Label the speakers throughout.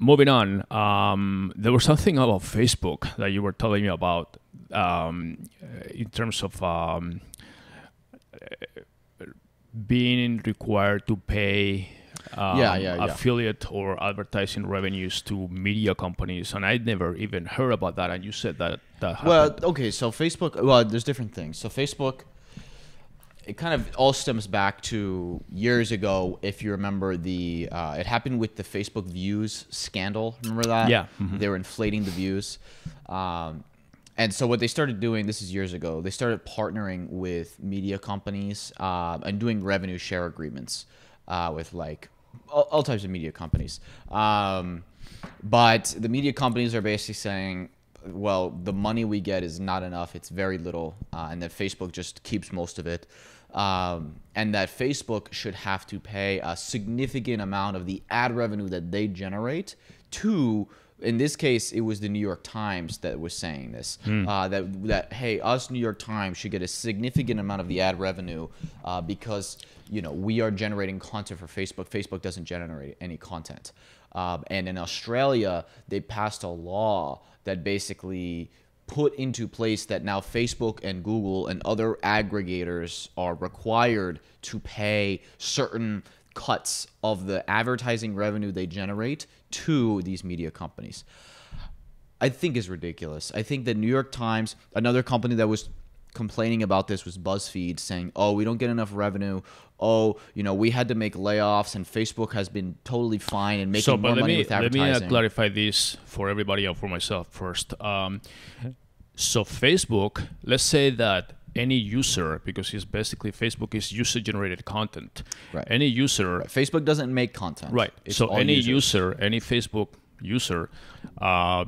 Speaker 1: moving on, there was something about Facebook that you were telling me about in terms of being required to pay affiliate or advertising revenues to media companies, and I'd never even heard about that. And you said that happened.
Speaker 2: Well, okay, so Facebook. Well, there's different things. So Facebook, it kind of all stems back to years ago. If you remember it happened with the Facebook views scandal. Remember that?
Speaker 1: Yeah. Mm-hmm.
Speaker 2: They were inflating the views. And so what they started doing, this is years ago, they started partnering with media companies and doing revenue share agreements with like all types of media companies. But the media companies are basically saying, well, the money we get is not enough. It's very little. And that Facebook just keeps most of it. And that Facebook should have to pay a significant amount of the ad revenue that they generate to, in this case, it was the New York Times that was saying this, that hey, us New York Times should get a significant amount of the ad revenue because, you know, we are generating content for Facebook. Facebook doesn't generate any content. And in Australia, they passed a law that basically put into place that now Facebook and Google and other aggregators are required to pay certain cuts of the advertising revenue they generate to these media companies. I think is ridiculous. I think the New York Times, another company that was complaining about this was BuzzFeed, saying, oh, we don't get enough revenue. Oh, you know, we had to make layoffs and Facebook has been totally fine and making more money with advertising.
Speaker 1: Let me clarify this for everybody and for myself first. So Facebook, let's say that any user, because it's basically Facebook is user-generated content.
Speaker 2: Right.
Speaker 1: Any user...
Speaker 2: Right. Facebook doesn't make content.
Speaker 1: Right.
Speaker 2: It's
Speaker 1: so any user, any Facebook user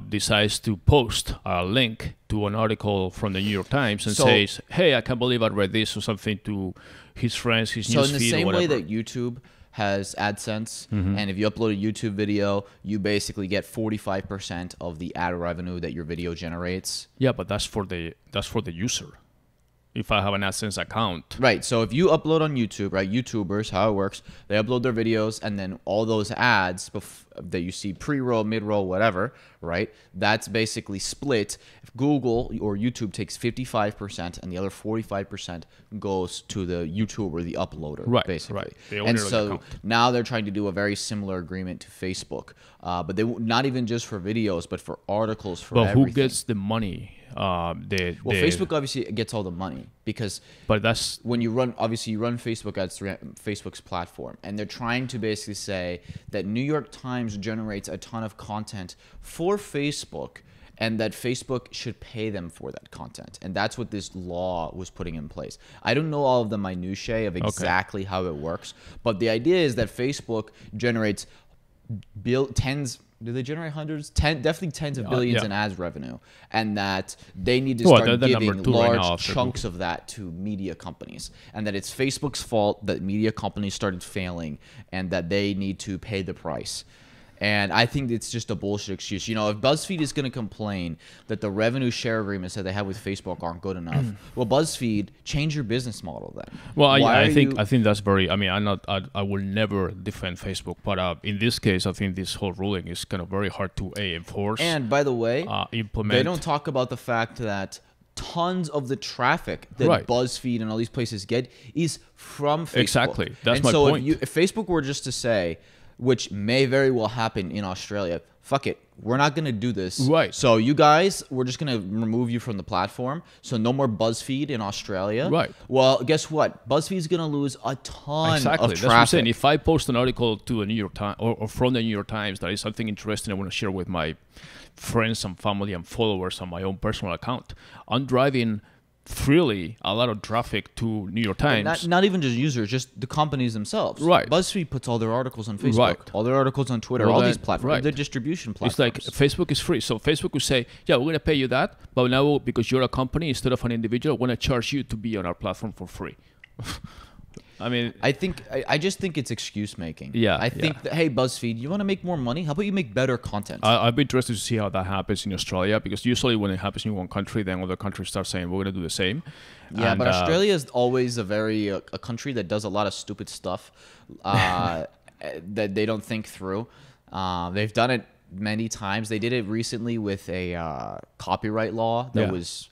Speaker 1: decides to post a link to an article from the New York Times and says, hey, I can't believe I read this or something to his friends, his newsfeed or whatever. So in the same way
Speaker 2: that YouTube has AdSense, and if you upload a YouTube video, you basically get 45% of the ad revenue that your video generates.
Speaker 1: Yeah, but that's for the user. If I have an AdSense account.
Speaker 2: Right. So if you upload on YouTube, right, YouTubers, how it works, they upload their videos and then all those ads that you see pre-roll, mid-roll, whatever, right, that's basically split. If Google or YouTube takes 55% and the other 45% goes to the YouTuber, the uploader,
Speaker 1: right,
Speaker 2: basically.
Speaker 1: Right.
Speaker 2: And so now they're trying to do a very similar agreement to Facebook, but they not even just for videos, but for articles, for everything.
Speaker 1: But who gets the money?
Speaker 2: Facebook obviously gets all the money because
Speaker 1: that's
Speaker 2: when you run Facebook ads through Facebook's platform, and they're trying to basically say that New York Times generates a ton of content for Facebook and that Facebook should pay them for that content. And that's what this law was putting in place. I don't know all of the minutiae of exactly how it works, but the idea is that Facebook generates tens. Do they generate hundreds? Definitely tens of billions in ads revenue, and that they need to start giving large chunks of that to media companies, and that it's Facebook's fault that media companies started failing, and that they need to pay the price. And I think it's just a bullshit excuse. You know, if BuzzFeed is going to complain that the revenue share agreements that they have with Facebook aren't good enough, well, BuzzFeed, change your business model then.
Speaker 1: Well, I think that's very. I mean, I will never defend Facebook, but in this case, I think this whole ruling is kind of very hard to enforce.
Speaker 2: And by the way,
Speaker 1: implement.
Speaker 2: They don't talk about the fact that tons of the traffic that BuzzFeed and all these places get is from Facebook.
Speaker 1: Exactly, that's my point.
Speaker 2: If Facebook were just to say, which may very well happen in Australia, fuck it, we're not going to do this.
Speaker 1: Right.
Speaker 2: So you guys, we're just going to remove you from the platform. So no more BuzzFeed in Australia.
Speaker 1: Right.
Speaker 2: Well, guess what? BuzzFeed's going to lose a ton of traffic.
Speaker 1: That's what I'm saying. If I post an article to the New York Times or from the New York Times that is something interesting I want to share with my friends and family and followers on my own personal account, I'm driving freely a lot of traffic to New York Times.
Speaker 2: Not even just users, just the companies themselves.
Speaker 1: Right.
Speaker 2: BuzzFeed puts all their articles on Facebook, all their articles on Twitter, all these platforms, their distribution platforms.
Speaker 1: It's like Facebook is free. So Facebook would say, yeah, we're going to pay you that, but now because you're a company instead of an individual, we're going to charge you to be on our platform for free. I mean,
Speaker 2: I just think it's excuse making.
Speaker 1: Yeah.
Speaker 2: I think that, hey, BuzzFeed, you want to make more money? How about you make better content?
Speaker 1: I'd be interested to see how that happens in Australia, because usually when it happens in one country, then other countries start saying we're going to do the same.
Speaker 2: Yeah, but Australia is always a country that does a lot of stupid stuff that they don't think through. They've done it many times. They did it recently with a copyright law that was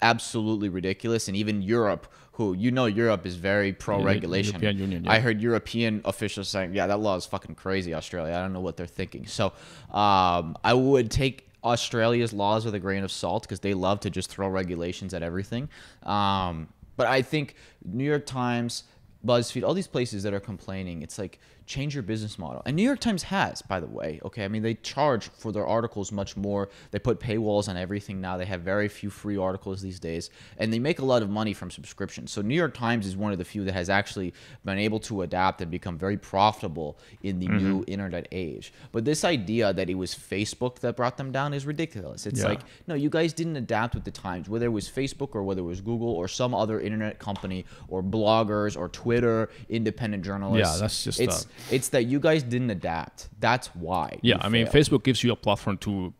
Speaker 2: absolutely ridiculous. And even Europe, who, Europe is very pro-regulation.
Speaker 1: European Union,
Speaker 2: I heard European officials saying, yeah, that law is fucking crazy, Australia. I don't know what they're thinking. So I would take Australia's laws with a grain of salt because they love to just throw regulations at everything. But I think New York Times, BuzzFeed, all these places that are complaining, it's like, change your business model. And New York Times has, by the way, okay? I mean, they charge for their articles much more. They put paywalls on everything now. They have very few free articles these days. And they make a lot of money from subscriptions. So New York Times is one of the few that has actually been able to adapt and become very profitable in the new internet age. But this idea that it was Facebook that brought them down is ridiculous. It's like, no, you guys didn't adapt with the times, whether it was Facebook or whether it was Google or some other internet company or bloggers or Twitter, independent journalists.
Speaker 1: Yeah, that's just
Speaker 2: it's that you guys didn't adapt. That's why.
Speaker 1: Yeah, I mean, Facebook gives you a platform to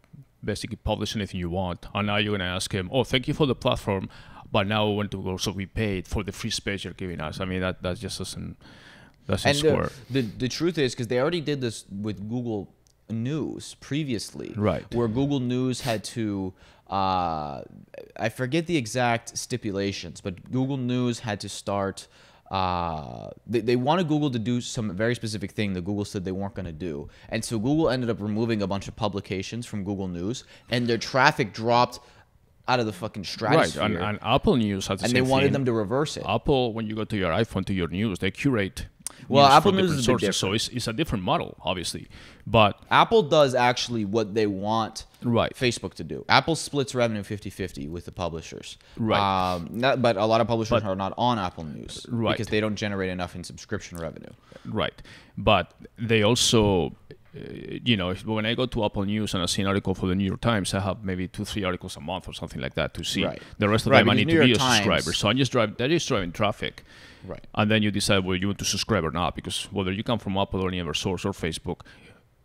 Speaker 1: basically publish anything you want. And now you're going to ask him, oh, thank you for the platform, but now we want to also be paid for the free space you're giving us. I mean, that just doesn't square.
Speaker 2: The truth is, because they already did this with Google News previously.
Speaker 1: Right.
Speaker 2: Where Google News had to... I forget the exact stipulations, but Google News had to start... they wanted Google to do some very specific thing that Google said they weren't going to do. And so Google ended up removing a bunch of publications from Google News, and their traffic dropped out of the fucking stratosphere.
Speaker 1: Right, and Apple News has the same
Speaker 2: thing. And they wanted
Speaker 1: thing.
Speaker 2: them to reverse it.
Speaker 1: Apple, when you go to your iPhone, to your news, they curate
Speaker 2: well,
Speaker 1: news
Speaker 2: Apple
Speaker 1: from
Speaker 2: News
Speaker 1: different
Speaker 2: is
Speaker 1: sources.
Speaker 2: different.
Speaker 1: So it's a different model, obviously. But
Speaker 2: Apple does actually what they want
Speaker 1: right.
Speaker 2: Facebook to do. Apple splits revenue 50-50 with the publishers.
Speaker 1: Right.
Speaker 2: But a lot of publishers are not on Apple News
Speaker 1: right.
Speaker 2: because they don't generate enough in subscription revenue.
Speaker 1: Right. But they also, when I go to Apple News and I see an article for the New York Times, I have maybe 2-3 articles a month or something like that to see.
Speaker 2: Right.
Speaker 1: The rest of the time I need to be a
Speaker 2: Times,
Speaker 1: subscriber. So they're just driving traffic.
Speaker 2: Right.
Speaker 1: And then you decide whether you want to subscribe or not, because whether you come from Apple or any other source or Facebook,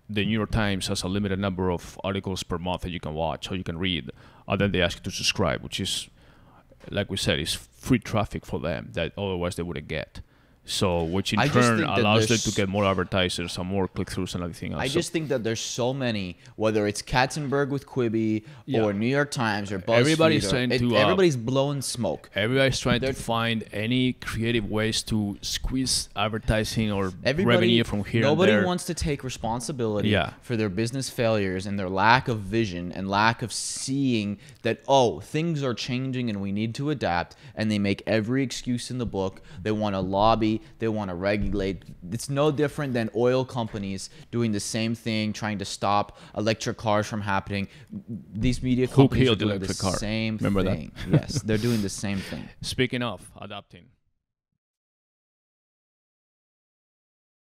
Speaker 1: the New York Times has a limited number of articles per month that you can watch or you can read. And then they ask you to subscribe, which is, like we said, is free traffic for them that otherwise they wouldn't get. So, which in turn allows them to get more advertisers and more click-throughs and everything else.
Speaker 2: I just think that there's so many, whether it's Katzenberg with Quibi or New York Times or BuzzFeed. Everybody's blowing smoke.
Speaker 1: Everybody's trying to find any creative ways to squeeze advertising or revenue from here and there.
Speaker 2: Nobody wants to take responsibility for their business failures and their lack of vision and lack of seeing that, oh, things are changing and we need to adapt. And they make every excuse in the book. They want to lobby. They want to regulate. It's no different than oil companies doing the same thing, trying to stop electric cars from happening. These media companies are doing the same thing.
Speaker 1: Remember that?
Speaker 2: Yes, they're doing the same thing.
Speaker 1: Speaking of adapting.